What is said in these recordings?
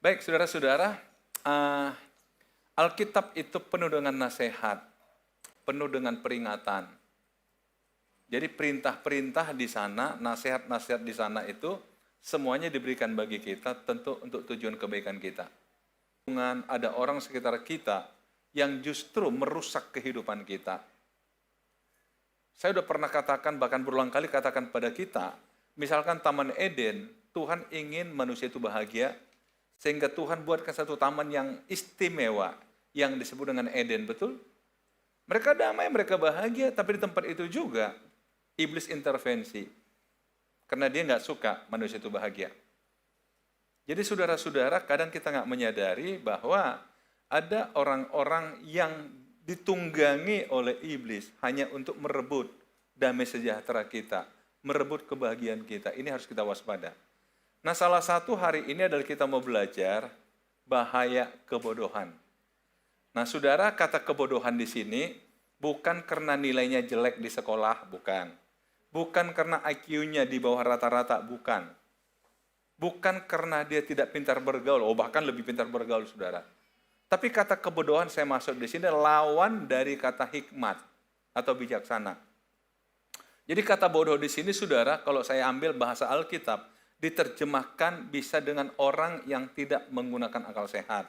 Baik, saudara-saudara, eh, Alkitab itu penuh dengan nasihat, penuh dengan peringatan. Jadi perintah-perintah di sana, nasihat-nasihat di sana itu semuanya diberikan bagi kita tentu untuk tujuan kebaikan kita. Ada orang sekitar kita yang justru merusak kehidupan kita. Saya sudah pernah katakan, bahkan berulang kali katakan pada kita, misalkan Taman Eden, Tuhan ingin manusia itu bahagia, sehingga Tuhan buatkan satu taman yang istimewa, yang disebut dengan Eden, betul? Mereka damai, mereka bahagia, tapi di tempat itu juga iblis intervensi. Karena dia nggak suka manusia itu bahagia. Jadi saudara-saudara, kadang kita nggak menyadari bahwa ada orang-orang yang ditunggangi oleh iblis hanya untuk merebut damai sejahtera kita, merebut kebahagiaan kita. Ini harus kita waspada. Nah, salah satu hari ini adalah kita mau belajar bahaya kebodohan. Nah, saudara, kata kebodohan di sini bukan karena nilainya jelek di sekolah, bukan. Bukan karena IQ-nya di bawah rata-rata, bukan. Bukan karena dia tidak pintar bergaul, bahkan lebih pintar bergaul, saudara. Tapi kata kebodohan saya masuk di sini lawan dari kata hikmat atau bijaksana. Jadi kata bodoh di sini, saudara, kalau saya ambil bahasa Alkitab, diterjemahkan bisa dengan orang yang tidak menggunakan akal sehat.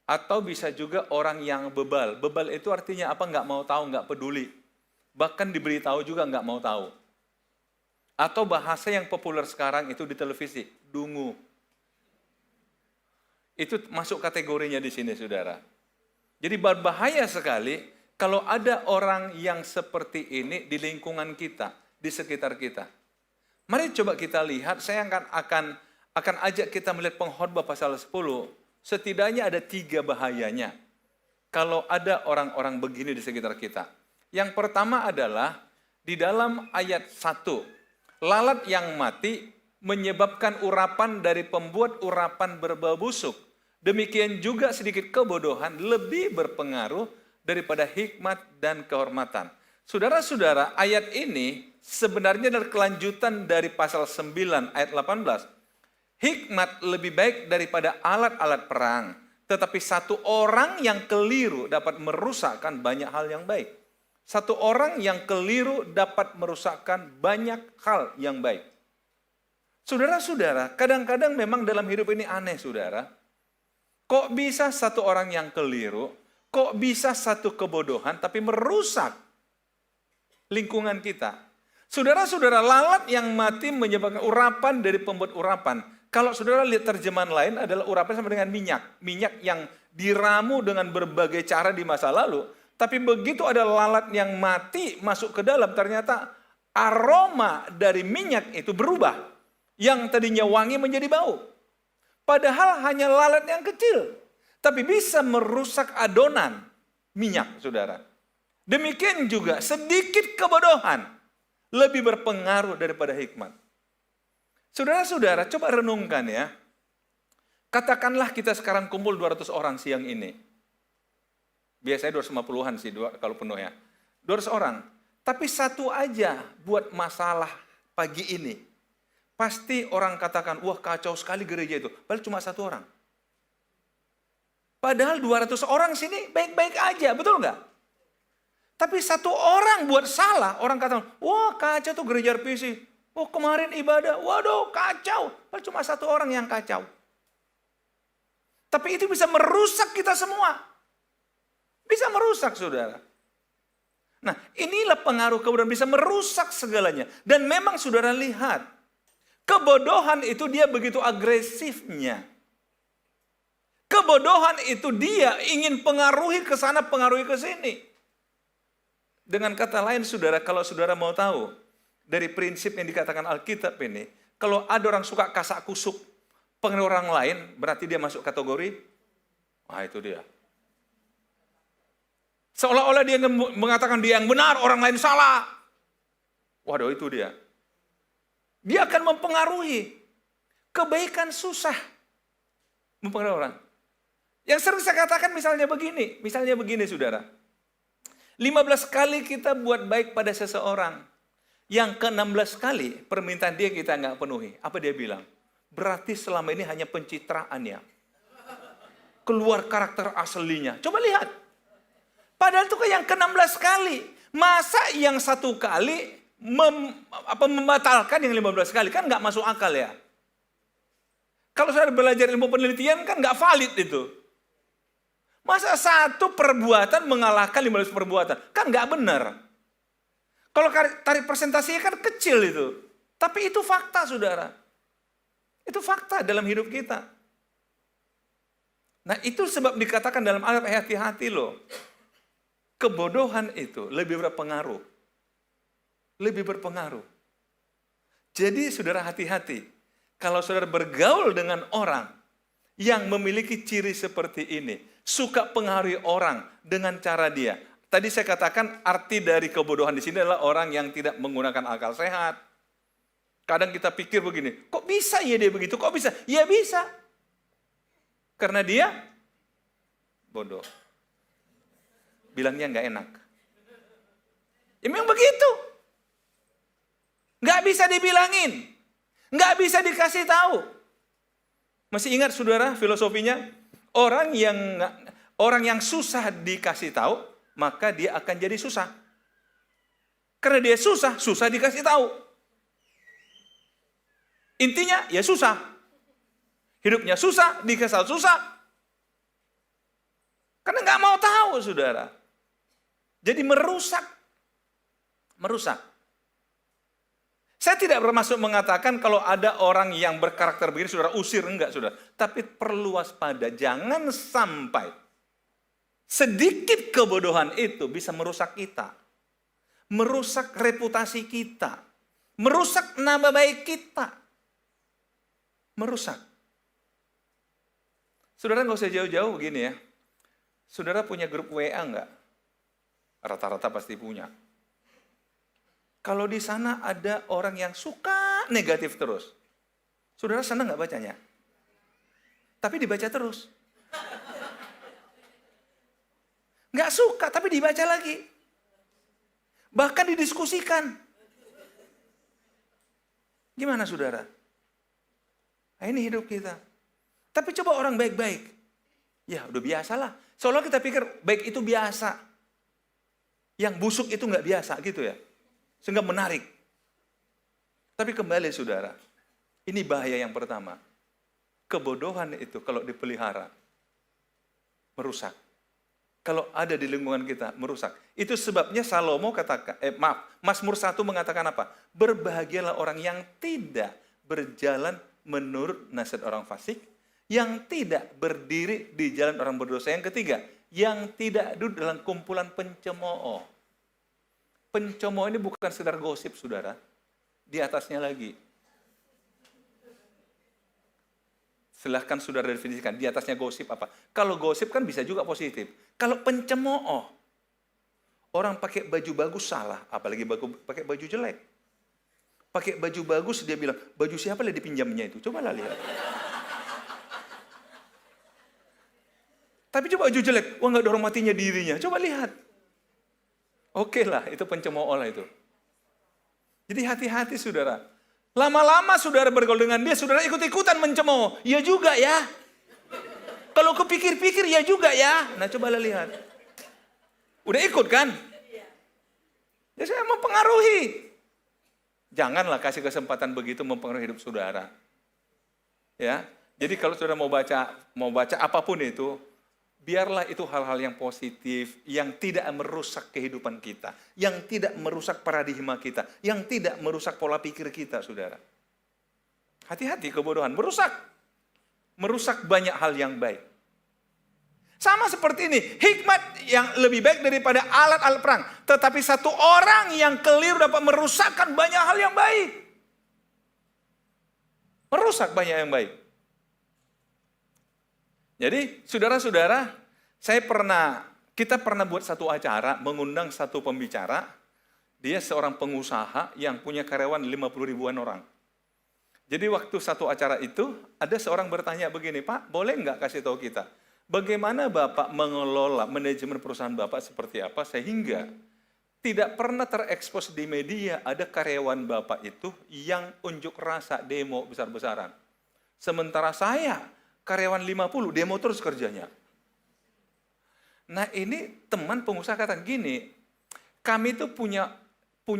Atau bisa juga orang yang bebal. Bebal itu artinya apa? Nggak mau tahu, nggak peduli. Bahkan diberitahu juga nggak mau tahu. Atau bahasa yang populer sekarang itu di televisi, dungu. Itu masuk kategorinya di sini, saudara. Jadi berbahaya sekali kalau ada orang yang seperti ini di lingkungan kita, di sekitar kita. Mari coba kita lihat, saya akan ajak kita melihat pengkhotbah pasal 10. Setidaknya ada 3 bahayanya kalau ada orang-orang begini di sekitar kita. Yang pertama adalah di dalam ayat 1. Lalat yang mati menyebabkan urapan dari pembuat urapan berbau busuk. Demikian juga sedikit kebodohan lebih berpengaruh daripada hikmat dan kehormatan. Saudara-saudara, ayat ini sebenarnya adalah kelanjutan dari pasal 9 ayat 18. Hikmat lebih baik daripada alat-alat perang, tetapi satu orang yang keliru dapat merusakkan banyak hal yang baik. Satu orang yang keliru dapat merusakkan banyak hal yang baik. Saudara-saudara, kadang-kadang memang dalam hidup ini aneh, saudara. Kok bisa satu orang yang keliru, kok bisa satu kebodohan, tapi merusak lingkungan kita. Saudara-saudara, lalat yang mati menyebabkan urapan dari pembuat urapan. Kalau saudara lihat terjemahan lain adalah urapan sama dengan minyak. Minyak yang diramu dengan berbagai cara di masa lalu. Tapi begitu ada lalat yang mati masuk ke dalam, ternyata aroma dari minyak itu berubah. Yang tadinya wangi menjadi bau. Padahal hanya lalat yang kecil. Tapi bisa merusak adonan minyak, saudara. Demikian juga sedikit kebodohan lebih berpengaruh daripada hikmat. Saudara-saudara, coba renungkan ya. Katakanlah kita sekarang kumpul 200 orang siang ini. Biasanya 250-an sih kalau penuh ya. 200 orang. Tapi satu aja buat masalah pagi ini. Pasti orang katakan, wah kacau sekali gereja itu. Padahal cuma 1 orang. Padahal 200 orang sini baik-baik aja, betul nggak? Tapi 1 orang buat salah, orang katakan, wah kacau tuh gereja RPC. Oh kemarin ibadah, waduh kacau. Padahal cuma 1 orang yang kacau. Tapi itu bisa merusak kita semua. Bisa merusak, saudara. Nah, inilah pengaruh kebodohan, bisa merusak segalanya. Dan memang saudara lihat, kebodohan itu dia begitu agresifnya. Kebodohan itu dia ingin pengaruhi ke sana, pengaruhi ke sini. Dengan kata lain, saudara, kalau saudara mau tahu, dari prinsip yang dikatakan Alkitab ini, kalau ada orang suka kasak kusuk pengaruh orang lain, berarti dia masuk kategori, itu dia. Seolah-olah dia mengatakan dia yang benar, orang lain salah. Waduh, itu dia. Dia akan mempengaruhi. Kebaikan susah mempengaruhi orang. Yang sering saya katakan misalnya begini saudara. 15 kali kita buat baik pada seseorang. Yang ke-16 kali permintaan dia kita nggak penuhi. Apa dia bilang? berarti selama ini hanya pencitraan ya. Keluar karakter aslinya. Coba lihat. Padahal itu kan yang ke-16 kali. Masa yang 1 kali membatalkan yang 15 kali? Kan nggak masuk akal ya. Kalau saya belajar ilmu penelitian kan nggak valid itu. Masa 1 perbuatan mengalahkan 15 perbuatan? Kan nggak benar. Kalau tarik presentasinya kan kecil itu. Tapi itu fakta, saudara. Itu fakta dalam hidup kita. Nah itu sebab dikatakan dalam Alkitab hati-hati loh. Kebodohan itu lebih berpengaruh. Lebih berpengaruh. Jadi saudara hati-hati. Kalau saudara bergaul dengan orang yang memiliki ciri seperti ini. Suka pengaruhi orang dengan cara dia. Tadi saya katakan arti dari kebodohan di sini adalah orang yang tidak menggunakan akal sehat. Kadang kita pikir begini, kok bisa ya dia begitu? Kok bisa? Ya bisa. Karena dia bodoh. Bilangnya nggak enak. Ya memang begitu. Nggak bisa dibilangin. Nggak bisa dikasih tahu. Masih ingat saudara filosofinya? Orang yang susah dikasih tahu, maka dia akan jadi susah. Karena dia susah dikasih tahu. Intinya ya susah. Hidupnya susah, dikasih tahu susah. Karena nggak mau tahu saudara. Jadi merusak. Saya tidak bermaksud mengatakan kalau ada orang yang berkarakter begini, saudara usir, enggak saudara. Tapi perlu waspada, jangan sampai sedikit kebodohan itu bisa merusak kita. Merusak reputasi kita. Merusak nama baik kita. Merusak. Saudara nggak usah jauh-jauh begini ya. Saudara punya grup WA enggak? Rata-rata pasti punya. Kalau di sana ada orang yang suka negatif terus, saudara senang nggak bacanya? Tapi dibaca terus. Nggak suka, tapi dibaca lagi. Bahkan didiskusikan. Gimana saudara? Nah, ini hidup kita. Tapi coba orang baik-baik. Ya udah biasalah. Seolah kita pikir baik itu biasa. Yang busuk itu nggak biasa gitu ya. Sehingga menarik. Tapi kembali saudara, ini bahaya yang pertama. Kebodohan itu kalau dipelihara, merusak. Kalau ada di lingkungan kita, merusak. Itu sebabnya Salomo katakan, Mazmur 1 mengatakan apa? Berbahagialah orang yang tidak berjalan menurut nasihat orang fasik, yang tidak berdiri di jalan orang berdosa. Yang ketiga, yang tidak duduk dalam kumpulan pencemooh. Pencemooh ini bukan sekedar gosip, saudara. Di atasnya lagi. Silahkan saudara definisikan, di atasnya gosip apa. Kalau gosip kan bisa juga positif. Kalau pencemooh, orang pakai baju bagus salah, apalagi pakai baju jelek. Pakai baju bagus, dia bilang, baju siapa lah dipinjamnya itu? Cobalah lihat. Tapi coba baju jelek, wah nggak dihormatinya dirinya. Coba lihat. Oke lah, itu pencemooh lah itu. Jadi hati-hati saudara. Lama-lama saudara bergaul dengan dia, saudara ikut-ikutan mencemooh. Ya juga ya. Kalau kepikir-pikir ya juga ya. Nah cobalah lihat. Udah ikut kan? Ya saya mempengaruhi. Janganlah kasih kesempatan begitu mempengaruhi hidup saudara. Ya. Jadi kalau saudara mau baca apapun itu, biarlah itu hal-hal yang positif, yang tidak merusak kehidupan kita, yang tidak merusak paradigma kita, yang tidak merusak pola pikir kita, saudara. Hati-hati kebodohan, merusak banyak hal yang baik. Sama seperti ini, hikmat yang lebih baik daripada alat-alat perang. Tetapi satu orang yang keliru dapat merusakkan banyak hal yang baik. Merusak banyak yang baik. Jadi, saudara-saudara, kita pernah buat satu acara, mengundang satu pembicara, dia seorang pengusaha yang punya karyawan 50 ribuan orang. Jadi waktu satu acara itu, ada seorang bertanya begini, Pak, boleh nggak kasih tahu kita, bagaimana Bapak mengelola manajemen perusahaan Bapak seperti apa, sehingga tidak pernah terekspos di media ada karyawan Bapak itu yang unjuk rasa demo besar-besaran. Sementara saya, karyawan 50, demo terus kerjanya. Nah ini teman pengusaha kata gini, kami itu punya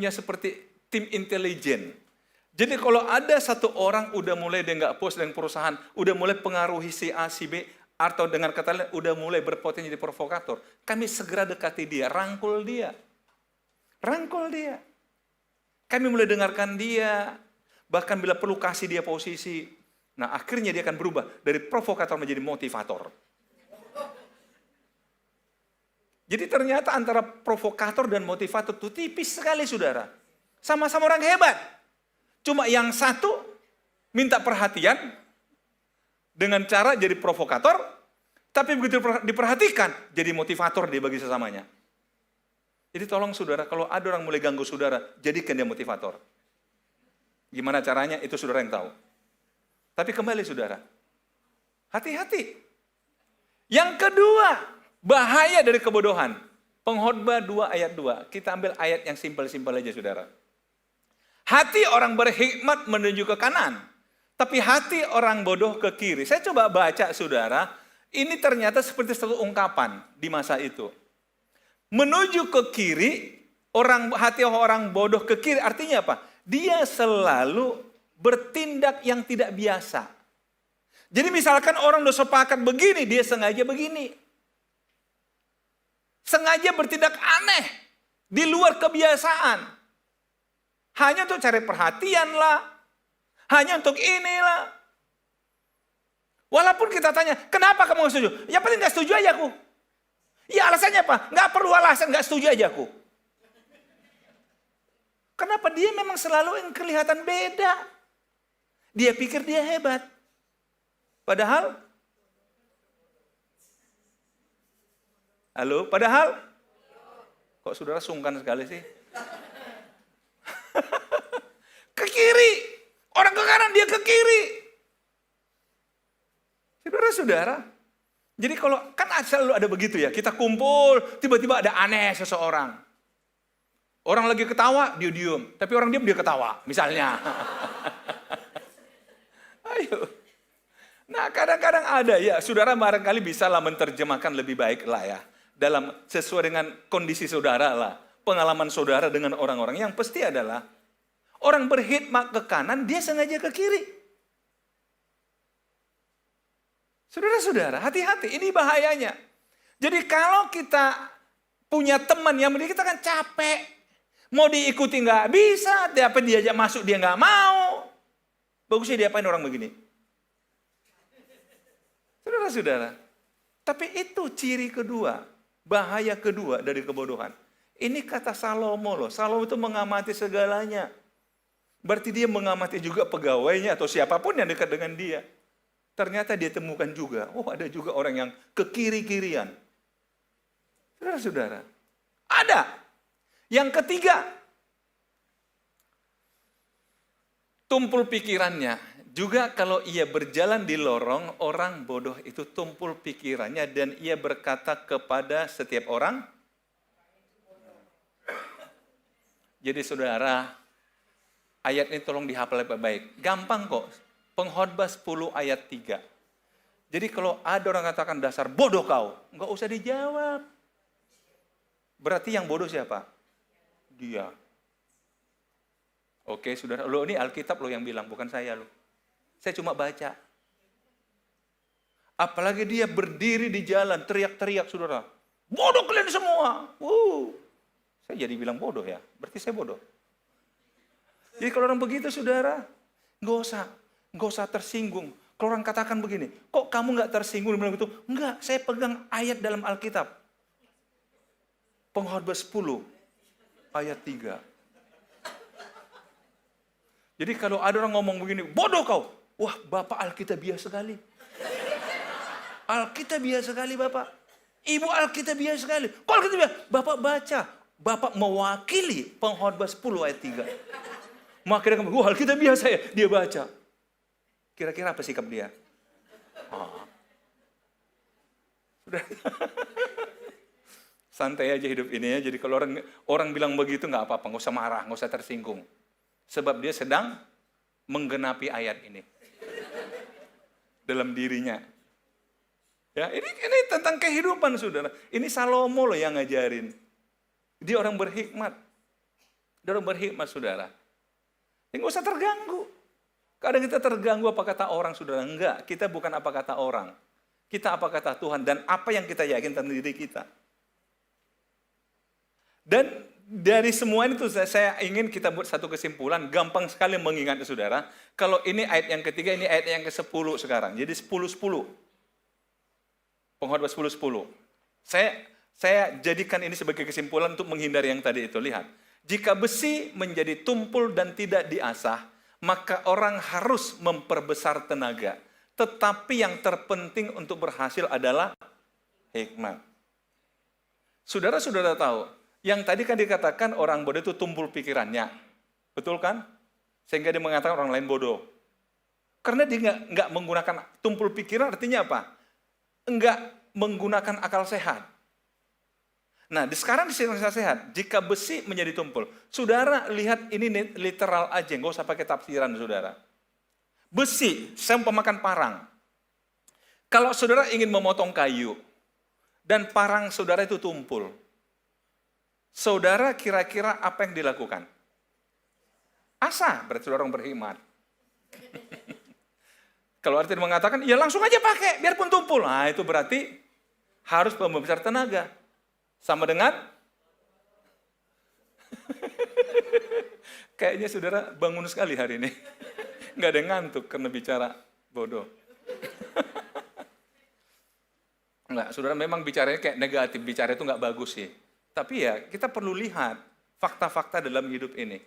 seperti tim intelijen. Jadi kalau ada satu orang udah mulai dia nggak puas dengan perusahaan, udah mulai pengaruhi si A, si B, atau dengan kata lain udah mulai berpotensi jadi provokator, kami segera dekati dia, rangkul dia. Rangkul dia. Kami mulai dengarkan dia, bahkan bila perlu kasih dia posisi. Nah akhirnya dia akan berubah dari provokator menjadi motivator. Jadi ternyata antara provokator dan motivator itu tipis sekali saudara. Sama-sama orang hebat. Cuma yang satu minta perhatian dengan cara jadi provokator, tapi begitu diperhatikan jadi motivator dia bagi sesamanya. Jadi tolong saudara, kalau ada orang mulai ganggu saudara, jadikan dia motivator. Gimana caranya? Itu saudara yang tahu. Tapi kembali saudara, hati-hati. Yang kedua, bahaya dari kebodohan. Pengkhotbah 2 ayat 2. Kita ambil ayat yang simpel-simpel aja saudara. Hati orang berhikmat menuju ke kanan, tapi hati orang bodoh ke kiri. Saya coba baca saudara, ini ternyata seperti satu ungkapan di masa itu. Menuju ke kiri, hati orang bodoh ke kiri artinya apa? Dia selalu bertindak yang tidak biasa. Jadi misalkan orang udah sepakat begini, dia sengaja begini. Sengaja bertindak aneh, di luar kebiasaan. Hanya untuk cari perhatian lah, hanya untuk inilah. Walaupun kita tanya, kenapa kamu gak setuju? Ya paling gak setuju aja aku. Ya alasannya apa? Gak perlu alasan, gak setuju aja aku. Kenapa? Dia memang selalu yang kelihatan beda. Dia pikir dia hebat. Padahal, halo, padahal, kok saudara sungkan sekali sih? Ke kiri, orang ke kanan dia ke kiri. Saudara-saudara, jadi kalau kan selalu ada begitu ya, kita kumpul, tiba-tiba ada aneh seseorang. Orang lagi ketawa, dia diem, tapi orang diem dia ketawa, misalnya. Ayo. Nah kadang-kadang ada ya, saudara barangkali bisa lah menerjemahkan lebih baik lah ya. Dalam sesuai dengan kondisi saudara lah. Pengalaman saudara dengan orang-orang. Yang pasti adalah, orang berkhidmat ke kanan, dia sengaja ke kiri. Saudara-saudara, hati-hati, ini bahayanya. Jadi kalau kita punya teman yang kita kan capek. Mau diikuti nggak bisa, tapi diajak masuk dia nggak mau. Bagusnya diapain orang begini? Saudara-saudara, tapi itu ciri kedua, bahaya kedua dari kebodohan. Ini kata Salomo loh, Salomo itu mengamati segalanya. Berarti dia mengamati juga pegawainya atau siapapun yang dekat dengan dia. Ternyata dia temukan juga, ada juga orang yang ke kiri-kirian. Saudara-saudara, ada. Yang ketiga, tumpul pikirannya. Juga kalau ia berjalan di lorong, orang bodoh itu tumpul pikirannya dan ia berkata kepada setiap orang. Jadi saudara, ayat ini tolong dihafal baik-baik. Gampang kok. Pengkhotbah 10 ayat 3. Jadi kalau ada orang katakan dasar bodoh kau, nggak usah dijawab. Berarti yang bodoh siapa? Dia. Oke, saudara. Lo ini Alkitab lo yang bilang, bukan saya lo. Saya cuma baca. Apalagi dia berdiri di jalan, teriak-teriak saudara. Bodoh kalian semua. Saya jadi bilang bodoh ya. Berarti saya bodoh. Jadi kalau orang begitu saudara, nggak usah tersinggung. Kalau orang katakan begini, kok kamu nggak tersinggung bilang gitu? Enggak, saya pegang ayat dalam Alkitab. Pengkhotbah 10 ayat 3. Jadi kalau ada orang ngomong begini, bodoh kau. Wah, Bapak Alkitabiah sekali. Alkitabiah sekali Bapak. Ibu Alkitabiah sekali. Kok Alkitabiah? Bapak baca. Bapak mewakili Pengkhotbah 10 ayat 3. Makanya kamu, Alkitabiah saya. Dia baca. Kira-kira apa sikap dia? Sudah. Santai aja hidup ini ya. Jadi kalau orang bilang begitu nggak apa-apa, nggak usah marah, nggak usah tersinggung. Sebab dia sedang menggenapi ayat ini. dalam dirinya. Ya, ini tentang kehidupan, saudara. Ini Salomo loh yang ngajarin. Dia orang berhikmat. Dia orang berhikmat, saudara. Nggak usah terganggu. Kadang kita terganggu apa kata orang, saudara. Enggak, kita bukan apa kata orang. Kita apa kata Tuhan dan apa yang kita yakin tentang diri kita. Dan dari semua itu saya ingin kita buat satu kesimpulan, gampang sekali mengingat, saudara. Kalau ini ayat yang ketiga, ini ayat yang ke-10 sekarang. Jadi 10-10. Pengkhotbah 10-10. Saya jadikan ini sebagai kesimpulan untuk menghindari yang tadi itu. Lihat, jika besi menjadi tumpul dan tidak diasah, maka orang harus memperbesar tenaga. Tetapi yang terpenting untuk berhasil adalah hikmat. Saudara-saudara tahu, yang tadi kan dikatakan orang bodoh itu tumpul pikirannya. Betul kan? Sehingga dia mengatakan orang lain bodoh. Karena dia nggak menggunakan tumpul pikiran, artinya apa? Enggak menggunakan akal sehat. Nah, sekarang di sini sehat. Jika besi menjadi tumpul, saudara lihat ini literal aja, nggak usah pakai tafsiran, saudara. Besi, saya pemakan parang. Kalau saudara ingin memotong kayu dan parang saudara itu tumpul, saudara kira-kira apa yang dilakukan? Asah, berarti saudara orang berhikmat. Kalau artinya mengatakan, ya langsung aja pakai, biarpun tumpul. Nah, itu berarti harus membesar tenaga. Sama dengan? Kayaknya saudara bangun sekali hari ini. Nggak ada yang ngantuk karena bicara bodoh. Enggak, saudara memang bicaranya kayak negatif, bicara itu nggak bagus sih. Tapi ya, kita perlu lihat fakta-fakta dalam hidup ini.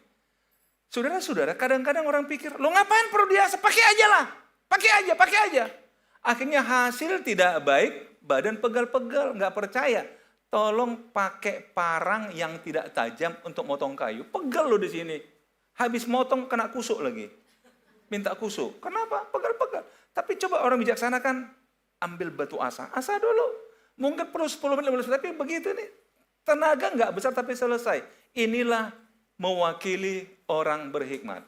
Saudara-saudara, kadang-kadang orang pikir, lo ngapain perlu diasah? Pakai aja lah. Pakai aja. Akhirnya hasil tidak baik, badan pegal-pegal, nggak percaya. Tolong pakai parang yang tidak tajam untuk motong kayu. Pegal lo di sini. Habis motong kena kusuk lagi. Minta kusuk. Kenapa? Pegal-pegal. Tapi coba orang bijaksana kan ambil batu asah. Asah dulu. Mungkin perlu 10 menit, 15 menit, tapi begitu nih. Tenaga nggak besar tapi selesai. Inilah mewakili orang berhikmat.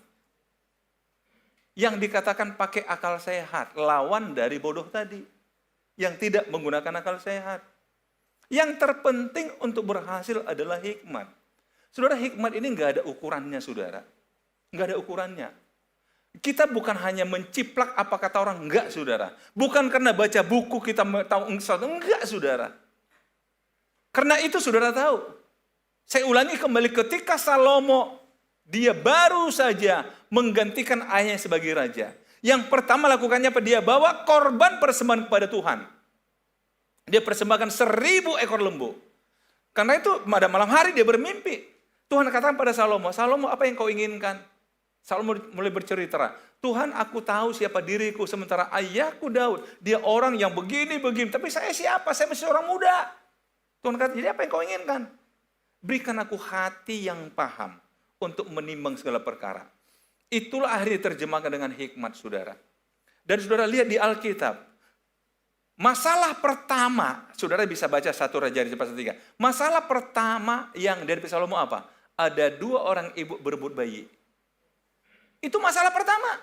Yang dikatakan pakai akal sehat, lawan dari bodoh tadi. Yang tidak menggunakan akal sehat. Yang terpenting untuk berhasil adalah hikmat. Saudara, hikmat ini nggak ada ukurannya, saudara. Nggak ada ukurannya. Kita bukan hanya menciplak apa kata orang, enggak, saudara. Bukan karena baca buku kita tahu enggak, saudara. Karena itu saudara tahu. Saya ulangi kembali, ketika Salomo dia baru saja menggantikan ayahnya sebagai raja. Yang pertama lakukannya apa? Dia bawa korban persembahan kepada Tuhan. Dia persembahkan 1000 ekor lembu. Karena itu pada malam hari dia bermimpi. Tuhan katakan pada Salomo, Salomo apa yang kau inginkan? Salomo mulai bercerita, Tuhan aku tahu siapa diriku, sementara ayahku Daud, dia orang yang begini-begini. Tapi saya siapa? Saya masih orang muda. Tuhan kata, jadi apa yang kau inginkan? Berikan aku hati yang paham untuk menimbang segala perkara. Itulah akhirnya terjemahkan dengan hikmat, saudara. Dan saudara lihat di Alkitab, masalah pertama, saudara bisa baca 1 Raja-Raja pasal 3. Masalah pertama yang dari Salomo apa? Ada 2 orang ibu berebut bayi. Itu masalah pertama.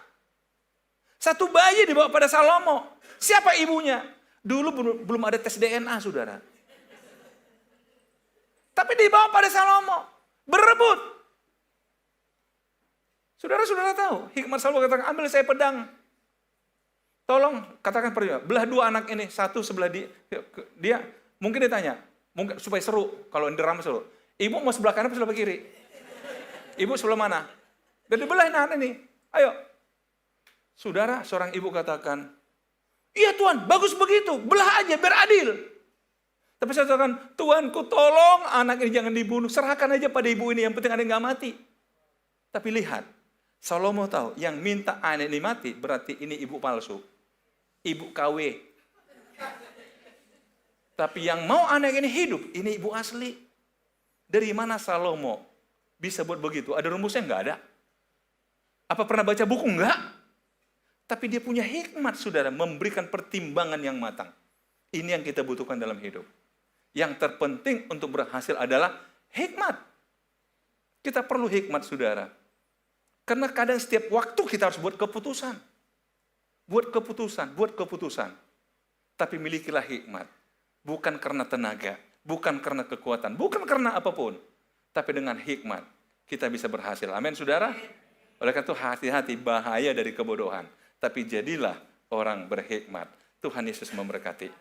1 bayi dibawa pada Salomo. Siapa ibunya? Dulu belum ada tes DNA, saudara. Tapi dibawa pada Salomo. Berebut. Saudara-saudara tahu, hikmat Salomo katakan, ambil saya pedang. Tolong, katakan pergi, belah 2 anak ini, satu sebelah dia mungkin dia tanya, mungkin supaya seru, kalau drama seru. Ibu mau sebelah kanan atau sebelah kiri? Ibu sebelah mana? Dan dibelah anak ini, ayo. Saudara, seorang ibu katakan, iya Tuhan, bagus begitu, belah aja biar adil. Tapi saya katakan, Tuanku tolong anak ini jangan dibunuh, serahkan aja pada ibu ini, yang penting ada yang nggak mati. Tapi lihat, Salomo tahu, yang minta anak ini mati berarti ini ibu palsu. Ibu KW. Tapi yang mau anak ini hidup, ini ibu asli. Dari mana Salomo bisa buat begitu? Ada rumusnya? Enggak ada. Apa pernah baca buku? Enggak. Tapi dia punya hikmat, saudara, memberikan pertimbangan yang matang. Ini yang kita butuhkan dalam hidup. Yang terpenting untuk berhasil adalah hikmat. Kita perlu hikmat, saudara. Karena kadang setiap waktu kita harus buat keputusan. buat keputusan. Tapi milikilah hikmat. Bukan karena tenaga, bukan karena kekuatan, bukan karena apapun. Tapi dengan hikmat, kita bisa berhasil. Amin, saudara? Oleh karena itu hati-hati, bahaya dari kebodohan. Tapi jadilah orang berhikmat. Tuhan Yesus memberkati.